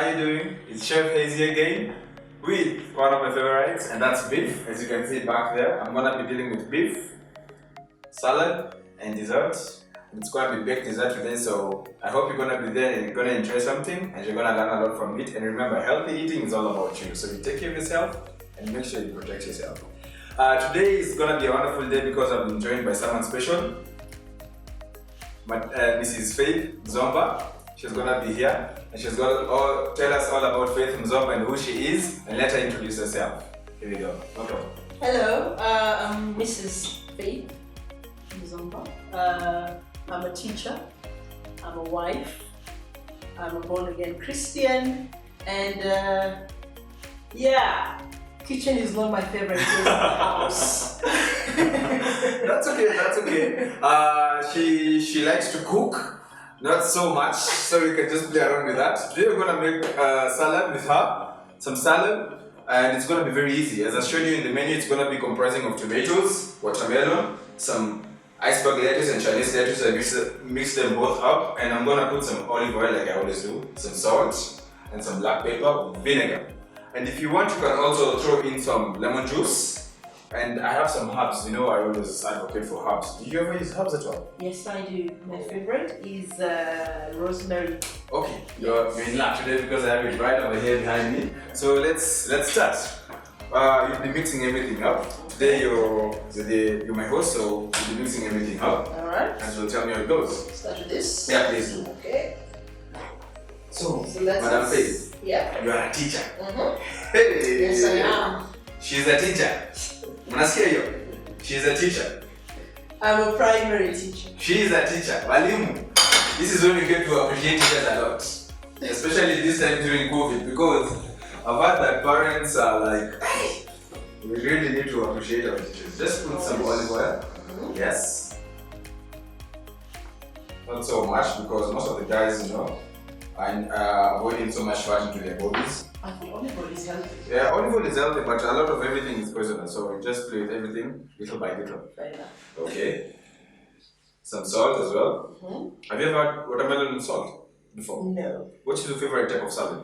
you doing? It's Chef Hezy again with one of my favorites, and that's beef. As you can see back there, I'm gonna be dealing with beef, salad, and dessert. It's gonna be baked dessert today, so I hope you're gonna be there and you're gonna enjoy something and you're gonna learn a lot from it. And remember, healthy eating is all about you, so you take care of yourself and make sure you protect yourself. Today is gonna be a wonderful day because I've been joined by someone special. Mrs. Faith Mzomba. She's gonna be here and she's gonna tell us all about Faith Mzomba and who she is, and let her introduce herself. Here we go. Welcome. Hello, I'm Mrs. Faith Mzomba. I'm a teacher, I'm a wife, I'm a born-again Christian, and kitchen is not my favorite place in the house. That's okay. She likes to cook, not so much, so we can just play around with that. Today we're gonna make salad with her, some salad, and it's gonna be very easy. As I showed you in the menu, it's gonna be comprising of tomatoes, watermelon, some iceberg lettuce and Chinese lettuce. I mix them both up, and I'm gonna put some olive oil like I always do, some salt, and some black pepper, vinegar. And if you want, you can also throw in some lemon juice. And I have some herbs. You know, I always advocate for herbs. Do you ever use herbs at all? Yes, I do. My favorite is rosemary. Okay, you're in luck today because I have it right over here behind me. So let's start. You'll be mixing everything up. Today you're my host, so you'll be mixing everything up. Alright. And you'll tell me how it goes. Start with this. Yeah, please do. Okay. So let's Madam Faith. Yeah. You are a teacher. Hey. Yes, I am. She's a teacher. Mnasikia hiyo? She's a teacher. I'm a primary teacher. She is a teacher. Walimu. This is when we get to appreciate teachers a lot. Especially this time during COVID, because I've heard that parents are like, hey, we really need to appreciate our teachers. Just put some olive oil. Yes. Not so much, because most of the guys, you know, are avoiding so much fat into their bodies. I think olive oil is healthy. Yeah, olive oil is healthy, but a lot of everything is poisonous. So we just play with everything little by little. Fair enough. Okay. Some salt as well. Have you ever had watermelon and salt before? No. What is your favorite type of salad?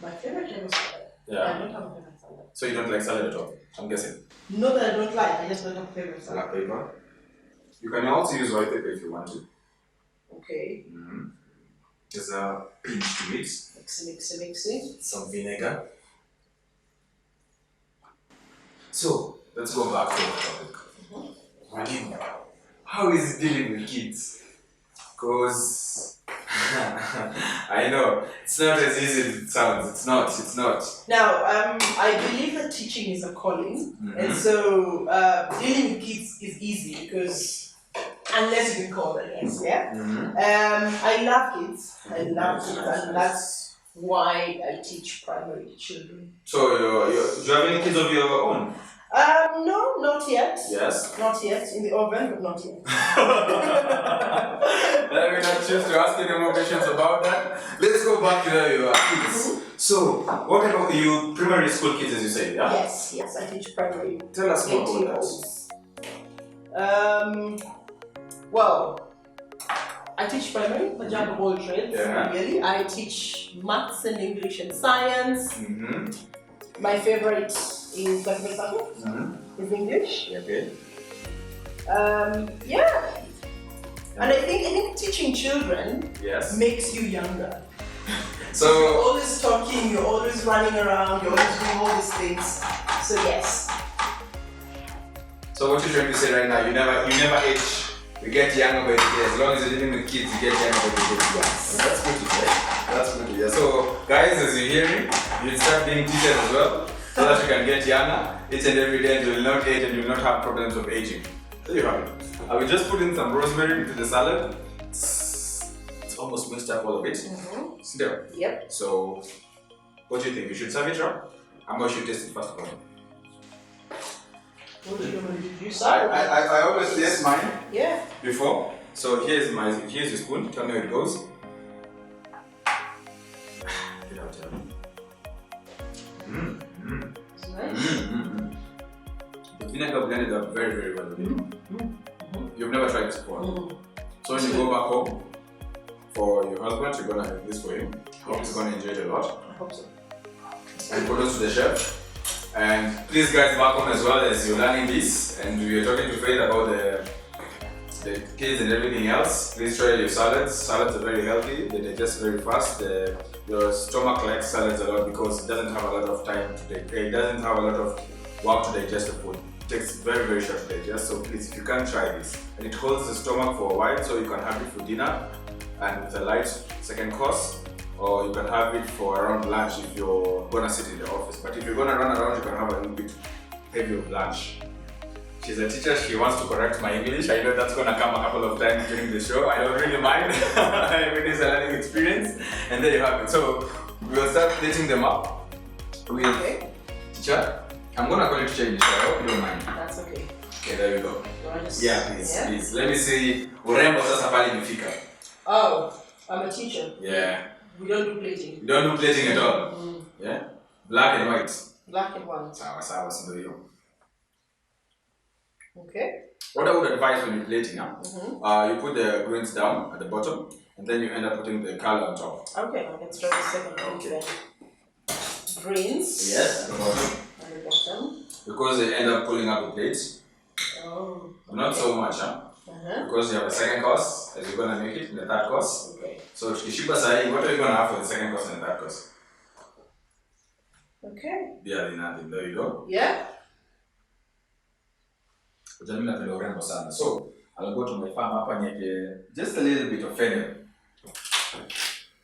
My favorite type of salad? Yeah. I don't have a favorite salad. So you don't like salad at all, I'm guessing? Not that I don't like, I just don't have a favorite salad. Black pepper. You can also use white pepper if you want to. Okay. There's a pinch to mix. Mixing. Some vinegar. So, let's go back to the topic. Walimu, how is it dealing with kids? Because I know it's not as easy as it sounds. It's not. Now, I believe that teaching is a calling, and so dealing with kids is easy because unless you can call it, yes, yeah. I love kids. And that's why I teach primary children. So, do you have any kids of your own? No, not yet. Yes. Not yet. In the oven, but not yet. Let me not choose to ask any more questions about that. Let's go back to your kids. So, what kind of you primary school kids, as you say, yeah? Yes, I teach primary. Tell us more about that. Well, I teach primary, a jack of all trades, really. I teach maths and English and science. My favorite is is English. Okay. And I think teaching children makes you younger. So you're always talking, you're always running around, you're always doing all these things. So yes. So what you're trying to say right now, you never age. You get younger by the day. As long as you're living with kids, you get younger by the day. Yes. That's good to hear. That's good to hear. So guys, as you're hearing, you start being teachers as well, so that you can get younger each and every day, and you will not age and you will not have problems of aging. There you have it. I will just put in some rosemary into the salad. It's almost mixed up all of it. Still. Yep. So, what do you think? We should serve it raw? I'm going to taste it first of all. What do you want to do? I always taste mine. Yeah. Before. So here's your spoon. Tell me how it goes. Get out here. The vinegar blended up very, very well. You've never tried this before. So when you go back home, for your husband, you're gonna make this for him. Hope he's gonna enjoy it a lot. I hope so. And kudos to the chef. And please guys back home as well, as you're learning this and we're talking to Faith about the kids and everything else. Please try your salads. Salads are very healthy, they digest very fast. Your stomach likes salads a lot because it doesn't have a lot of time to take. It doesn't have a lot of work to digest the food. It takes very, very short to digest. So please, if you can try this. And it holds the stomach for a while, so you can have it for dinner and with a light second course. Or you can have it for around lunch if you're gonna sit in the office. But if you're gonna run around, you can have a little bit heavy of lunch. She's a teacher, she wants to correct my English. I know that's gonna come a couple of times during the show. I don't really mind. It is a learning experience. And there you have it. So we'll start plating them up with teacher. I'm gonna call you teacher Elisha. I hope you don't mind. That's okay. Okay, there we go. Yeah, please, yeah? please. Let me see. Urembo sasa pale imefika. Oh, I'm a teacher. Yeah. We don't do plating. You don't do plating at all? Yeah? Black and white? Black and white. Sawa, sindo hiyo. Okay. What I would advise when you're plating, you put the grains down at the bottom and then you end up putting the color on top. Okay, I can start the second one then. Grains. Yes, at the bottom. At the bottom. Because they end up pulling up the plate. Oh. Not so much, because you have a second course, as you're gonna make it in the third course. Okay. So tukishiba sahi, what are you gonna have for the second course and the third course? Okay. Barely nothing. There you go. Yeah. Ujamii napenda urembo sana. So I'll go to my farm hapa niweke just a little bit of fennel.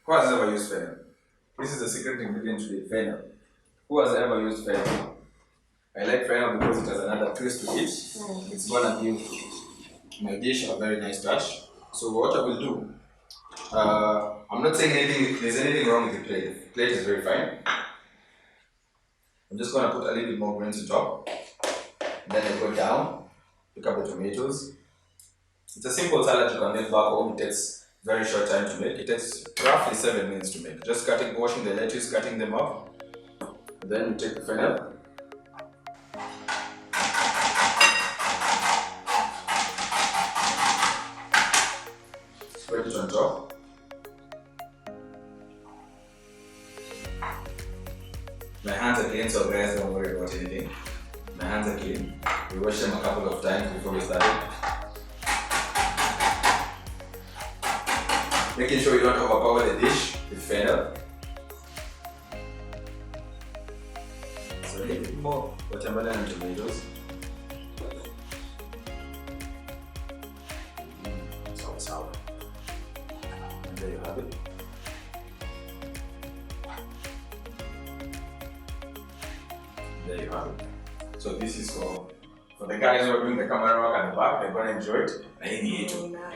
Who has ever used fennel? This is the secret ingredient to the fennel. Who has ever used fennel? I like fennel because it has another twist to it. It's gonna give my dish a very nice touch. So what I will do, I'm not saying there's anything wrong with the plate. The plate is very fine. I'm just gonna put a little bit more grains on top. Then I go down, pick up the tomatoes. It's a simple salad you can make back home. It takes very short time to make. It takes roughly 7 minutes to make. Just washing the lettuce, cutting them up. Then you take the fennel. Spread it on top. My hands are clean, so guys don't worry about anything. My hands are clean. We washed them a couple of times before we started. Making sure you don't overpower the dish with fennel. So a little bit more watermelon and tomatoes. Sour. And there you have it. There you have it. So this is for the guys who are doing the camera work at the back. They're gonna enjoy it.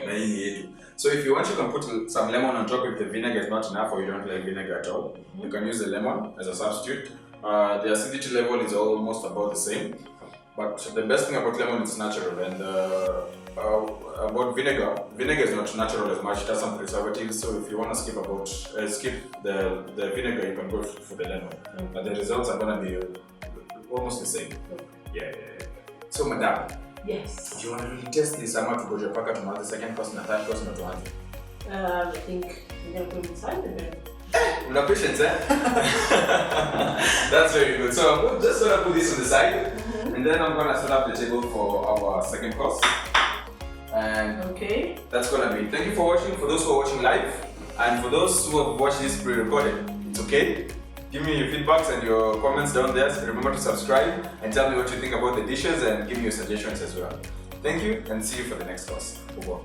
Nice. So if you want, you can put some lemon on top if the vinegar is not enough or you don't like vinegar at all. You can use the lemon as a substitute. The acidity level is almost about the same. But the best thing about lemon is natural, and about vinegar is not natural as much. It has some preservatives, so if you want to skip the vinegar, you can go for the lemon. But the results are going to be almost the same. Yeah. So madam, yes. Do you want to really test this? I'm going to go to the second course and the third course, not one. I think we're going to put it inside and then. No patience, eh? That's very good. So I'm just going to put this on the side, and then I'm going to set up the table for our second course. And that's going to be it. Thank you for watching. For those who are watching live, and for those who have watched this pre-recorded, it's okay. Give me your feedbacks and your comments down there. So remember to subscribe and tell me what you think about the dishes and give me your suggestions as well. Thank you, and see you for the next course. Over.